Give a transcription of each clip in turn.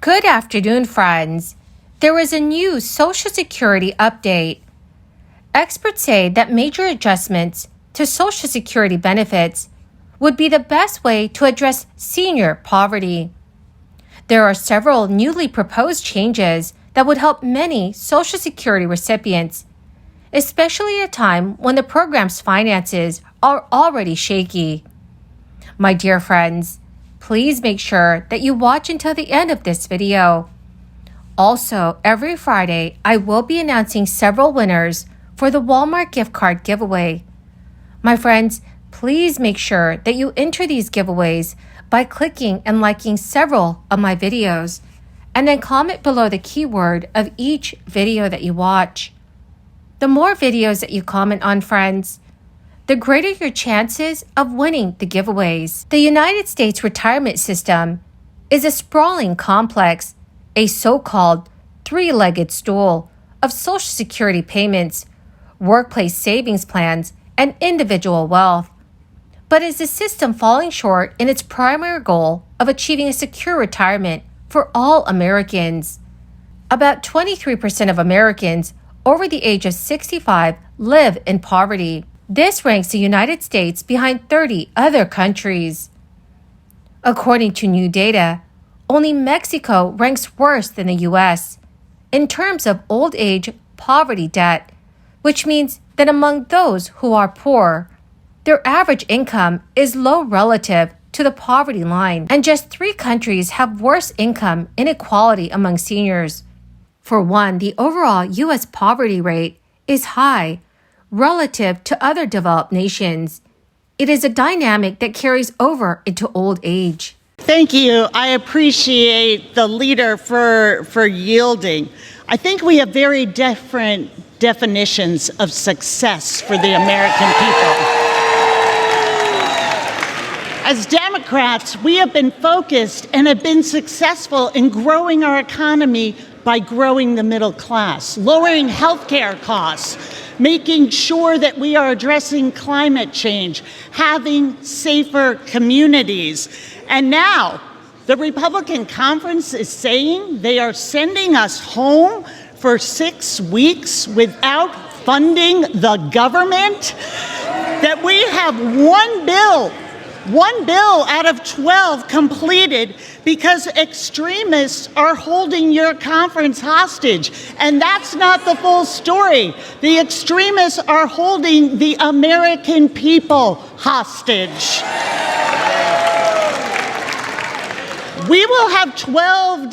Good afternoon, friends. There is a new Social Security update. Experts say that major adjustments to Social Security benefits would be the best way to address senior poverty. There are several newly proposed changes that would help many Social Security recipients, especially at a time when the program's finances are already shaky. My dear friends, please make sure that you watch until the end of this video. Also, every Friday, I will be announcing several winners for the Walmart gift card giveaway. My friends, please make sure that you enter these giveaways by clicking and liking several of my videos, and then comment below the keyword of each video that you watch. The more videos that you comment on, friends, the greater your chances of winning the giveaways. The United States retirement system is a sprawling complex, a so-called three-legged stool of Social Security payments, workplace savings plans, and individual wealth. But is the system falling short in its primary goal of achieving a secure retirement for all Americans? About 23% of Americans over the age of 65 live in poverty. This ranks the United States behind 30 other countries. According to new data, only Mexico ranks worse than the U.S. in terms of old age poverty debt, which means that among those who are poor, their average income is low relative to the poverty line, and just 3 countries have worse income inequality among seniors. For one, the overall U.S. poverty rate is high relative to other developed nations. It is a dynamic that carries over into old age. Thank you. I appreciate the leader for yielding. I think we have very different definitions of success for the American people. As Democrats, we have been focused and have been successful in growing our economy by growing the middle class, lowering healthcare costs, making sure that we are addressing climate change, having safer communities. And now, the Republican conference is saying they are sending us home for 6 weeks without funding the government, that we have one bill out of 12 completed because extremists are holding your conference hostage. And that's not the full story. The extremists are holding the American people hostage. We will have 12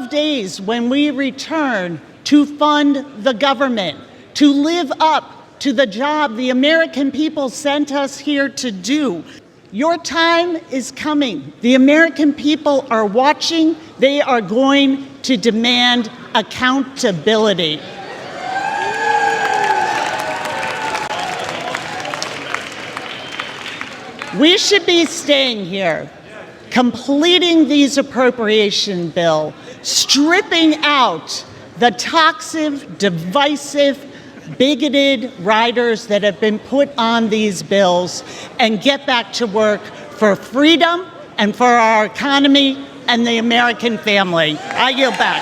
days when we return to fund the government, to live up to the job the American people sent us here to do. Your time is coming. The American people are watching. They are going to demand accountability. We should be staying here, completing these appropriation bill, stripping out the toxic, divisive, bigoted riders that have been put on these bills, and get back to work for freedom and for our economy and the American family. I yield back.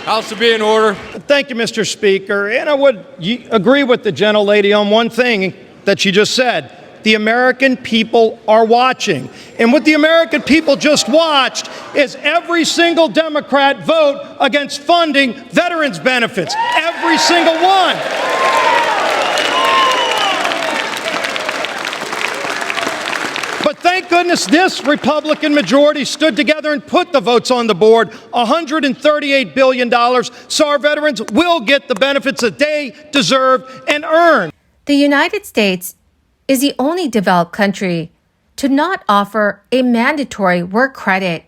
House to be in order. Thank you, Mr. Speaker. And I would agree with the gentlelady on one thing that she just said. The American people are watching. And what the American people just watched is every single Democrat vote against funding veterans benefits. Every single one. But thank goodness this Republican majority stood together and put the votes on the board, $138 billion, so our veterans will get the benefits that they deserve and earn. The United States is the only developed country to not offer a mandatory work credit.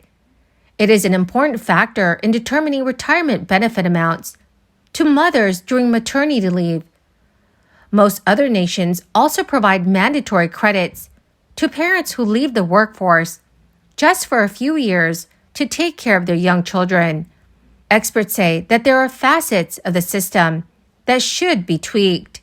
It is an important factor in determining retirement benefit amounts to mothers during maternity leave. Most other nations also provide mandatory credits to parents who leave the workforce just for a few years to take care of their young children. Experts say that there are facets of the system that should be tweaked.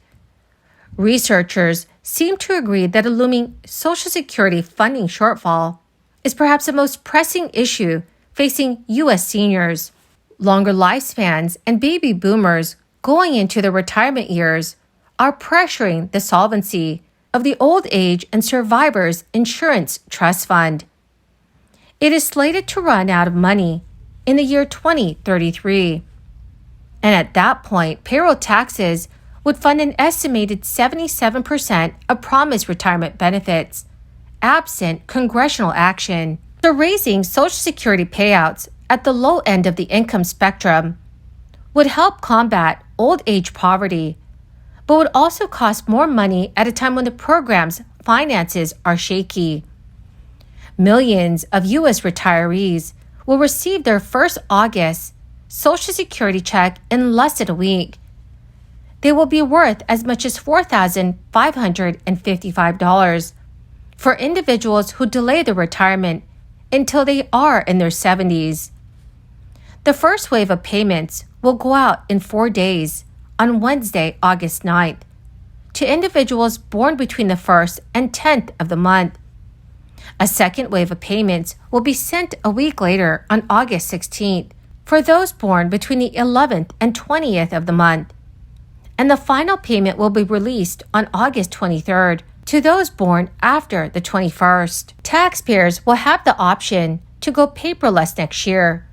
Researchers seem to agree that a looming Social Security funding shortfall is perhaps the most pressing issue facing U.S. seniors. Longer lifespans and baby boomers going into their retirement years are pressuring the solvency of the Old Age and Survivors Insurance Trust Fund. It is slated to run out of money in the year 2033. And at that point, payroll taxes would fund an estimated 77% of promised retirement benefits, absent congressional action. So raising Social Security payouts at the low end of the income spectrum would help combat old age poverty, but would also cost more money at a time when the program's finances are shaky. Millions of U.S. retirees will receive their first August Social Security check in less than a week. They will be worth as much as $4,555 for individuals who delay their retirement until they are in their 70s. The first wave of payments will go out in 4 days on Wednesday, August 9th, to individuals born between the 1st and 10th of the month. A second wave of payments will be sent a week later on August 16th for those born between the 11th and 20th of the month. And the final payment will be released on August 23rd to those born after the 21st. Taxpayers will have the option to go paperless next year.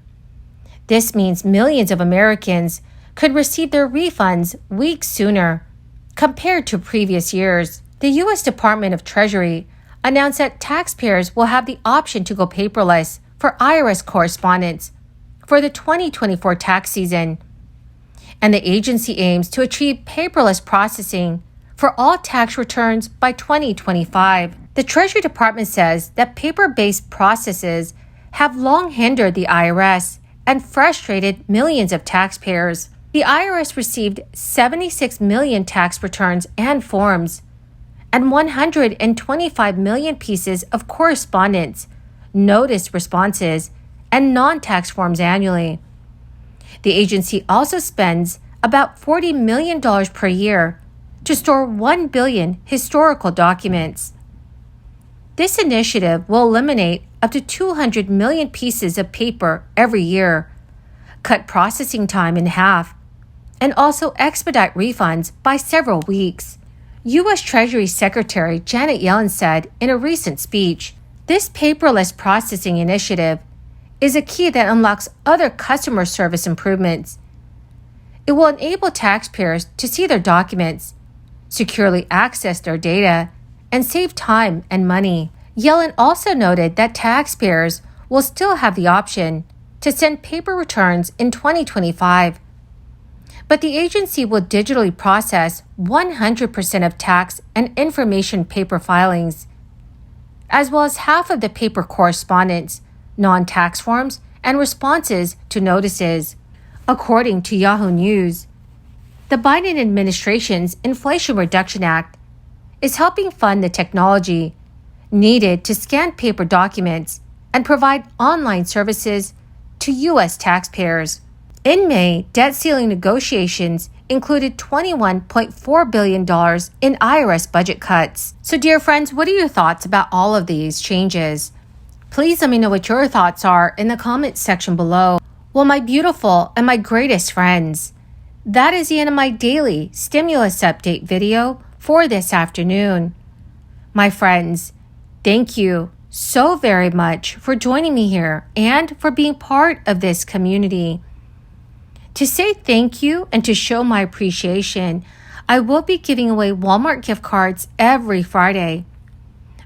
This means millions of Americans could receive their refunds weeks sooner compared to previous years. The U.S. Department of Treasury announced that taxpayers will have the option to go paperless for IRS correspondence for the 2024 tax season. And the agency aims to achieve paperless processing for all tax returns by 2025. The Treasury Department says that paper-based processes have long hindered the IRS and frustrated millions of taxpayers. The IRS received 76 million tax returns and forms, and 125 million pieces of correspondence, notice responses, and non-tax forms annually. The agency also spends about $40 million per year to store 1 billion historical documents. This initiative will eliminate up to 200 million pieces of paper every year, cut processing time in half, and also expedite refunds by several weeks. U.S. Treasury Secretary Janet Yellen said in a recent speech, "This paperless processing initiative is a key that unlocks other customer service improvements. It will enable taxpayers to see their documents, securely access their data, and save time and money." Yellen also noted that taxpayers will still have the option to send paper returns in 2025, but the agency will digitally process 100% of tax and information paper filings, as well as half of the paper correspondence, non-tax forms, and responses to notices. According to Yahoo News, the Biden administration's Inflation Reduction Act is helping fund the technology needed to scan paper documents and provide online services to U.S. taxpayers. In May, debt ceiling negotiations included $21.4 billion in IRS budget cuts. So, dear friends, what are your thoughts about all of these changes? Please let me know what your thoughts are in the comments section below. Well, my beautiful and my greatest friends, that is the end of my daily stimulus update video for this afternoon. My friends, thank you so very much for joining me here and for being part of this community. To say thank you and to show my appreciation, I will be giving away Walmart gift cards every Friday.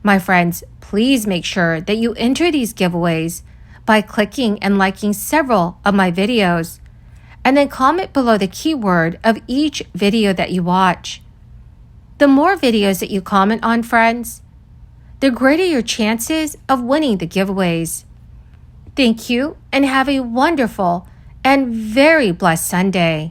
My friends, please make sure that you enter these giveaways by clicking and liking several of my videos, and then comment below the keyword of each video that you watch. The more videos that you comment on, friends, the greater your chances of winning the giveaways. Thank you and have a wonderful and very blessed Sunday.